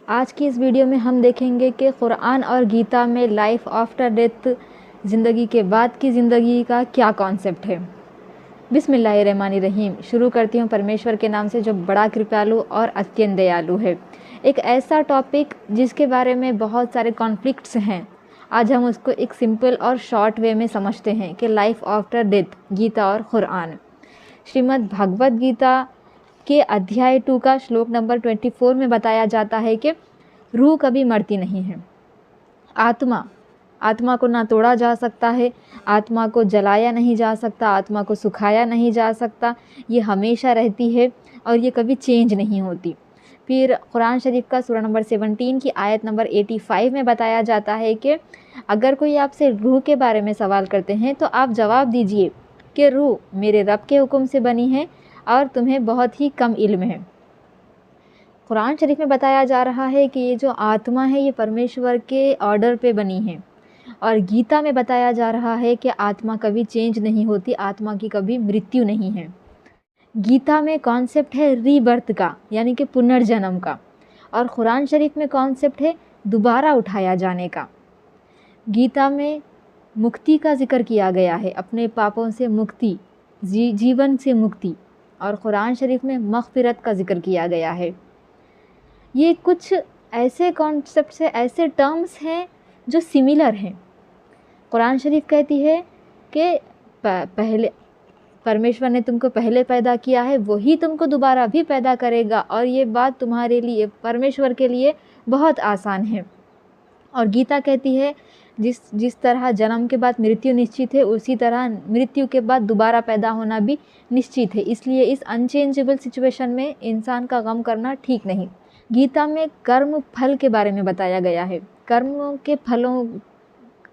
आज की इस वीडियो में हम देखेंगे कि कुरान और गीता में लाइफ आफ्टर डेथ, ज़िंदगी के बाद की ज़िंदगी का क्या कॉन्सेप्ट है। बिस्मिल्लाहिर्रहमानिर्रहीम। शुरू करती हूँ परमेश्वर के नाम से जो बड़ा कृपालु और अत्यंत दयालु है। एक ऐसा टॉपिक जिसके बारे में बहुत सारे कॉन्फ्लिक्ट्स हैं, आज हम उसको एक सिंपल और शॉर्ट वे में समझते हैं कि लाइफ आफ्टर डेथ, गीता और कुरान। श्रीमद् भगवद गीता के अध्याय 2 का श्लोक नंबर 24 में बताया जाता है कि रूह कभी मरती नहीं है। आत्मा को ना तोड़ा जा सकता है, आत्मा को जलाया नहीं जा सकता, आत्मा को सुखाया नहीं जा सकता, ये हमेशा रहती है और ये कभी चेंज नहीं होती। फिर कुरान शरीफ का सूरा नंबर 17 की आयत नंबर 85 में बताया जाता है कि अगर कोई आपसे रूह के बारे में सवाल करते हैं तो आप जवाब दीजिए कि रूह मेरे रब के हुक्म से बनी है और तुम्हें बहुत ही कम इल्म है। कुरान शरीफ में बताया जा रहा है कि ये जो आत्मा है ये परमेश्वर के ऑर्डर पे बनी है, और गीता में बताया जा रहा है कि आत्मा कभी चेंज नहीं होती, आत्मा की कभी मृत्यु नहीं है। गीता में कॉन्सेप्ट है रीबर्थ का, यानी कि पुनर्जन्म का, और कुरान शरीफ में कॉन्सेप्ट है दोबारा उठाया जाने का। गीता में मुक्ति का जिक्र किया गया है, अपने पापों से मुक्ति, जीवन से मुक्ति, और कुरान शरीफ में मग़फ़िरत का जिक्र किया गया है। ये कुछ ऐसे कॉन्सेप्ट्स हैं, ऐसे टर्म्स हैं जो सिमिलर हैं। कुरान शरीफ कहती है कि पहले परमेश्वर ने तुमको पहले पैदा किया है, वही तुमको दोबारा भी पैदा करेगा, और ये बात तुम्हारे लिए, परमेश्वर के लिए बहुत आसान है। और गीता कहती है जिस तरह जन्म के बाद मृत्यु निश्चित है, उसी तरह मृत्यु के बाद दोबारा पैदा होना भी निश्चित है। इसलिए इस अनचेंजेबल सिचुएशन में इंसान का गम करना ठीक नहीं। गीता में कर्म फल के बारे में बताया गया है। कर्म के फलों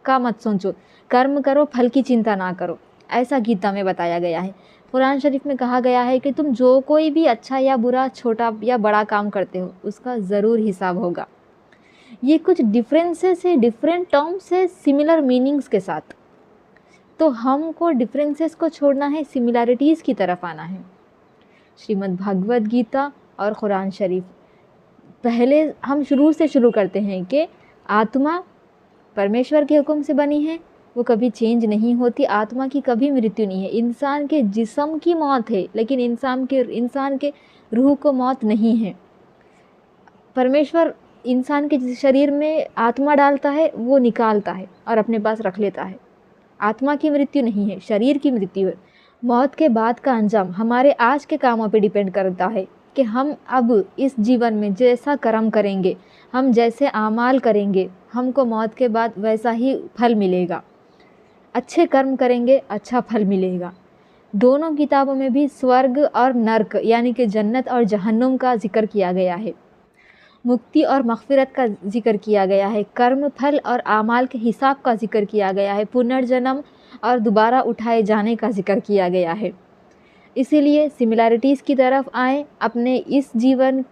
का मत सोचो, कर्म करो, फल की चिंता ना करो, ऐसा गीता में बताया गया है। कुरान शरीफ में कहा गया है कि तुम जो कोई भी अच्छा या बुरा, छोटा या बड़ा काम करते हो, उसका ज़रूर हिसाब होगा। ये कुछ डिफरेंसेस है, डिफरेंट टर्म्स है सिमिलर मीनिंग्स के साथ, तो हमको डिफरेंसेस को छोड़ना है, सिमिलैरिटीज़ की तरफ आना है। श्रीमद् भगवद गीता और कुरान शरीफ, पहले हम शुरू से शुरू करते हैं कि आत्मा परमेश्वर के हुक्म से बनी है, वो कभी चेंज नहीं होती, आत्मा की कभी मृत्यु नहीं है। इंसान के जिस्म की मौत है, लेकिन इंसान के रूह को मौत नहीं है। परमेश्वर इंसान के शरीर में आत्मा डालता है, वो निकालता है और अपने पास रख लेता है। आत्मा की मृत्यु नहीं है, शरीर की मृत्यु है। मौत के बाद का अंजाम हमारे आज के कामों पे डिपेंड करता है कि हम अब इस जीवन में जैसा कर्म करेंगे, हम जैसे आमाल करेंगे, हमको मौत के बाद वैसा ही फल मिलेगा। अच्छे कर्म करेंगे, अच्छा फल मिलेगा। दोनों किताबों में भी स्वर्ग और नर्क, यानी कि जन्नत और जहन्नुम का जिक्र किया गया है। मुक्ति और मग़फ़िरत का जिक्र किया गया है। कर्म फल और आमाल के हिसाब का जिक्र किया गया है। पुनर्जन्म और दोबारा उठाए जाने का जिक्र किया गया है। इसीलिए सिमिलैरिटीज़ की तरफ आएँ, अपने इस जीवन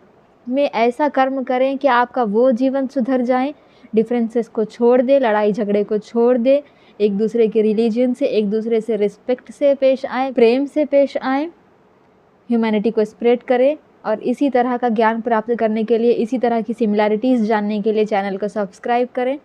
में ऐसा कर्म करें कि आपका वो जीवन सुधर जाए। डिफरेंसेस को छोड़ दे, लड़ाई झगड़े को छोड़ दे, एक दूसरे के रिलीजन से, एक दूसरे से रिस्पेक्ट से पेश आए, प्रेम से पेश आए, ह्यूमैनिटी को स्प्रेड करें। और इसी तरह का ज्ञान प्राप्त करने के लिए, इसी तरह की सिमिलैरिटीज़ जानने के लिए चैनल को सब्सक्राइब करें।